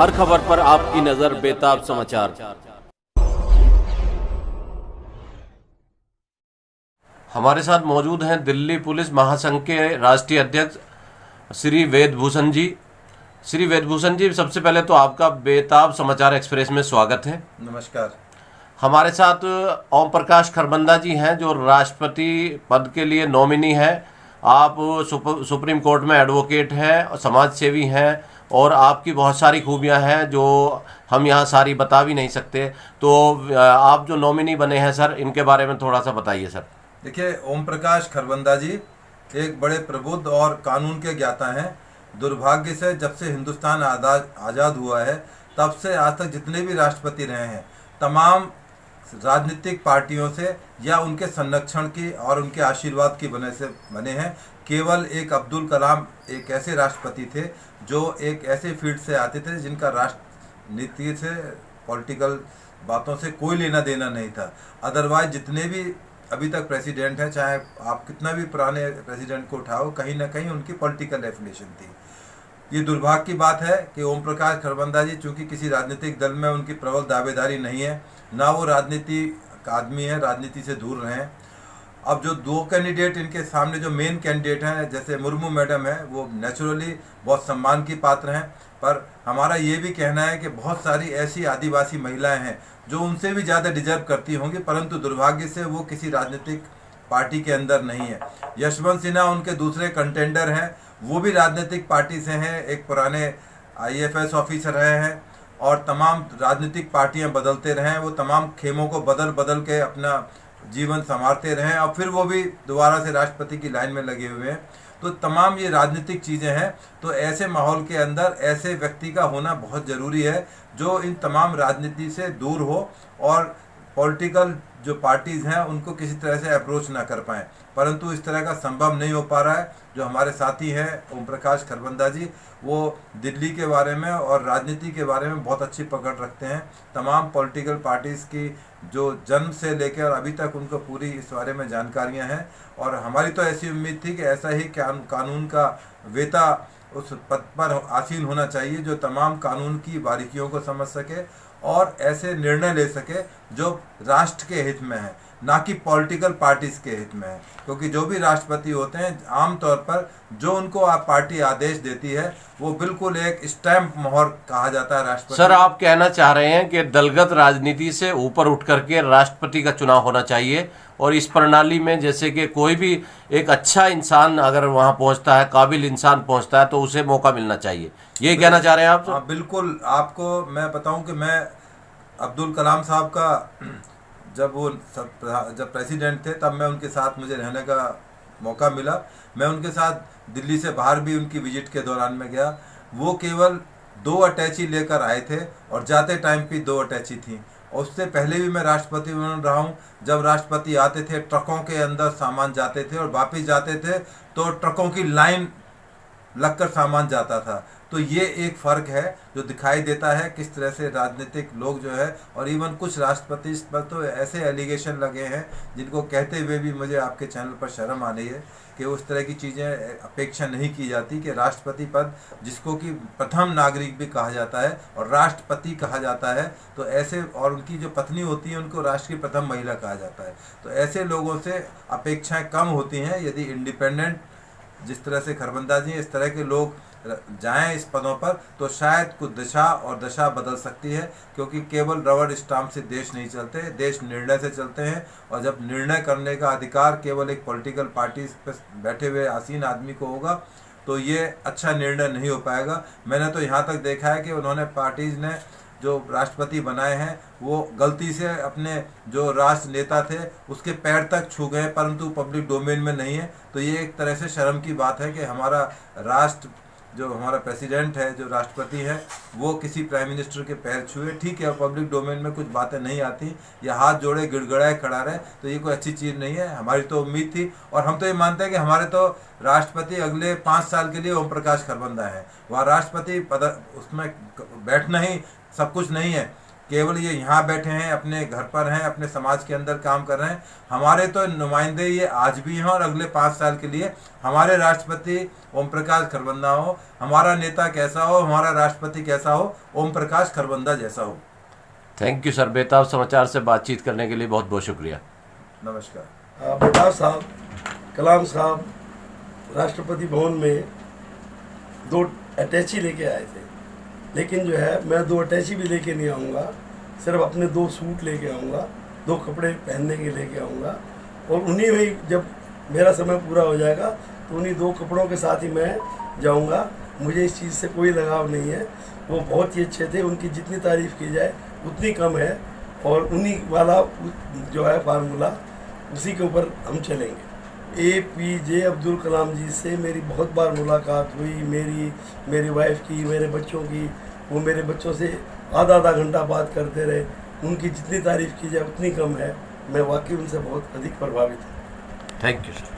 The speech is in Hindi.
हर खबर पर आपकी नजर बेताब समाचार। हमारे साथ मौजूद हैं दिल्ली पुलिस महासंघ के राष्ट्रीय अध्यक्ष श्री वेदभूषण जी। श्री वेदभूषण जी, सबसे पहले तो आपका बेताब समाचार एक्सप्रेस में स्वागत है। नमस्कार। हमारे साथ ओम प्रकाश खरबंदा जी हैं जो राष्ट्रपति पद के लिए नॉमिनी हैं। आप सुप्रीम कोर्ट में एडवोकेट हैं और समाज सेवी हैं और आपकी बहुत सारी खूबियां हैं जो हम यहाँ सारी बता भी नहीं सकते। तो आप जो नॉमिनी बने हैं सर, इनके बारे में थोड़ा सा बताइए सर। देखिए, ओम प्रकाश खरबंदा जी एक बड़े प्रबुद्ध और कानून के ज्ञाता हैं। दुर्भाग्य से जब से हिंदुस्तान आज़ाद हुआ है तब से आज तक जितने भी राष्ट्रपति रहे हैं तमाम राजनीतिक पार्टियों से या उनके संरक्षण की और उनके आशीर्वाद की वजह से बने हैं। केवल एक अब्दुल कलाम एक ऐसे राष्ट्रपति थे जो एक ऐसे फील्ड से आते थे जिनका राष्ट्रनीति से, पॉलिटिकल बातों से कोई लेना देना नहीं था। अदरवाइज जितने भी अभी तक प्रेसिडेंट हैं, चाहे आप कितना भी पुराने प्रेसिडेंट को उठाओ, कहीं ना कहीं उनकी पॉलिटिकल एफिलिएशन थी। ये दुर्भाग्य की बात है कि ओम प्रकाश खरबंदा जी चूंकि किसी राजनीतिक दल में उनकी प्रबल दावेदारी नहीं है, ना वो राजनीति का आदमी है, राजनीति से दूर रहे हैं। अब जो दो कैंडिडेट इनके सामने जो मेन कैंडिडेट हैं, जैसे मुर्मू मैडम है, वो नेचुरली बहुत सम्मान की पात्र हैं, पर हमारा ये भी कहना है कि बहुत सारी ऐसी आदिवासी महिलाएं हैं जो उनसे भी ज़्यादा डिजर्व करती होंगी, परंतु दुर्भाग्य से वो किसी राजनीतिक पार्टी के अंदर नहीं है। यशवंत सिन्हा उनके दूसरे कंटेंडर हैं, वो भी राजनीतिक पार्टी से हैं, एक पुराने IAFS ऑफिसर रहे हैं और तमाम राजनीतिक पार्टियां बदलते रहे हैं। वो तमाम खेमों को बदल बदल के अपना जीवन संवारते रहे और फिर वो भी दोबारा से राष्ट्रपति की लाइन में लगे हुए हैं। तो तमाम ये राजनीतिक चीज़ें हैं। तो ऐसे माहौल के अंदर ऐसे व्यक्ति का होना बहुत ज़रूरी है जो इन तमाम राजनीति से दूर हो और पॉलिटिकल जो पार्टीज़ हैं उनको किसी तरह से अप्रोच ना कर पाएँ, परंतु इस तरह का संभव नहीं हो पा रहा है। जो हमारे साथी हैं ओम प्रकाश खरबंदा जी, वो दिल्ली के बारे में और राजनीति के बारे में बहुत अच्छी पकड़ रखते हैं। तमाम पॉलिटिकल पार्टीज़ की जो जन्म से लेकर अभी तक उनको पूरी इस बारे में जानकारियां हैं और हमारी तो ऐसी उम्मीद थी कि ऐसा ही कानून का वेता उस पद पर आसीन होना चाहिए जो तमाम कानून की बारीकियों को समझ सके और ऐसे निर्णय ले सके जो राष्ट्र के हित में है, ना कि पॉलिटिकल पार्टीज के हित में है। क्योंकि जो भी राष्ट्रपति होते हैं आमतौर पर जो उनको पार्टी आदेश देती है वो बिल्कुल एक स्टैंप मोहर कहा जाता है राष्ट्रपति। सर, आप कहना चाह रहे हैं कि दलगत राजनीति से ऊपर उठ करके राष्ट्रपति का चुनाव होना चाहिए और इस प्रणाली में जैसे कि कोई भी एक अच्छा इंसान अगर वहां पहुंचता है, काबिल इंसान पहुंचता है, तो उसे मौका मिलना चाहिए, ये कहना चाह रहे हैं आप? हाँ बिल्कुल। आपको मैं बताऊं कि मैं अब्दुल कलाम साहब का जब प्रेसिडेंट थे तब मैं उनके साथ, मुझे रहने का मौका मिला। मैं उनके साथ दिल्ली से बाहर भी उनकी विजिट के दौरान में गया। वो केवल 2 अटैची लेकर आए थे और जाते टाइम भी 2 अटैची थी। और उससे पहले भी मैं राष्ट्रपति बन रहा हूँ। जब राष्ट्रपति आते थे ट्रकों के अंदर सामान जाते थे और वापस जाते थे तो ट्रकों की लाइन लगकर सामान जाता था। तो ये एक फ़र्क है जो दिखाई देता है किस तरह से राजनीतिक लोग जो है, और इवन कुछ राष्ट्रपति पर तो ऐसे एलिगेशन लगे हैं जिनको कहते हुए भी मुझे आपके चैनल पर शर्म आ रही है कि उस तरह की चीज़ें अपेक्षा नहीं की जाती कि राष्ट्रपति पद जिसको कि प्रथम नागरिक भी कहा जाता है और राष्ट्रपति कहा जाता है, तो ऐसे, और उनकी जो पत्नी होती है उनको राष्ट्र की प्रथम महिला कहा जाता है। तो ऐसे लोगों से अपेक्षाएँ कम होती हैं। यदि इंडिपेंडेंट जिस तरह से खरबंदा जी इस तरह के लोग जाएं इस पदों पर तो शायद कुछ दिशा और दशा बदल सकती है, क्योंकि केवल रबर स्टाम्प से देश नहीं चलते, देश निर्णय से चलते हैं। और जब निर्णय करने का अधिकार केवल एक पॉलिटिकल पार्टी पर बैठे हुए आसीन आदमी को होगा तो ये अच्छा निर्णय नहीं हो पाएगा। मैंने तो यहाँ तक देखा है कि उन्होंने पार्टीज ने जो राष्ट्रपति बनाए हैं वो गलती से अपने जो राष्ट्र नेता थे उसके पैर तक छू गए, परंतु पब्लिक डोमेन में नहीं है। तो ये एक तरह से शर्म की बात है कि हमारा राष्ट्र, जो हमारा प्रेसिडेंट है, जो राष्ट्रपति है, वो किसी प्राइम मिनिस्टर के पैर छुए। ठीक है, पब्लिक डोमेन में कुछ बातें नहीं आती या हाथ जोड़े गिड़गिड़ाए खड़ा रहे, तो ये कोई अच्छी चीज़ नहीं है। हमारी तो उम्मीद थी और हम तो ये मानते हैं कि हमारे तो राष्ट्रपति अगले 5 साल के लिए ओम प्रकाश खरबंदा है। वह राष्ट्रपति पद उसमें बैठना ही सब कुछ नहीं है। केवल ये यहाँ बैठे हैं, अपने घर पर हैं, अपने समाज के अंदर काम कर रहे हैं। हमारे तो नुमाइंदे ये आज भी हैं और अगले 5 साल के लिए हमारे राष्ट्रपति ओम प्रकाश खरबंदा हो, हमारा नेता कैसा हो, हमारा राष्ट्रपति कैसा हो, ओम प्रकाश खरबंदा जैसा हो। थैंक यू सर, बेताब समाचार से बातचीत करने के लिए बहुत बहुत शुक्रिया। नमस्कार। बेताब साहब, कलाम साहब राष्ट्रपति भवन में 2 अटैची लेके आए थे, लेकिन जो है मैं 2 अटैची भी लेके नहीं आऊँगा, सिर्फ अपने 2 सूट लेके आऊँगा, 2 कपड़े पहनने के लेके आऊँगा, और उन्हीं में जब मेरा समय पूरा हो जाएगा तो उन्हीं 2 कपड़ों के साथ ही मैं जाऊँगा। मुझे इस चीज़ से कोई लगाव नहीं है। वो बहुत ही अच्छे थे, उनकी जितनी तारीफ़ की जाए उतनी कम है, और उन्हीं वाला जो है फार्मूला उसी के ऊपर हम चलेंगे। APJ अब्दुल कलाम जी से मेरी बहुत बार मुलाकात हुई, मेरी वाइफ की, मेरे बच्चों की। वो मेरे बच्चों से आधा घंटा बात करते रहे। उनकी जितनी तारीफ़ की जाए उतनी कम है। मैं वाकई उनसे बहुत अधिक प्रभावित हूँ। Thank you sir.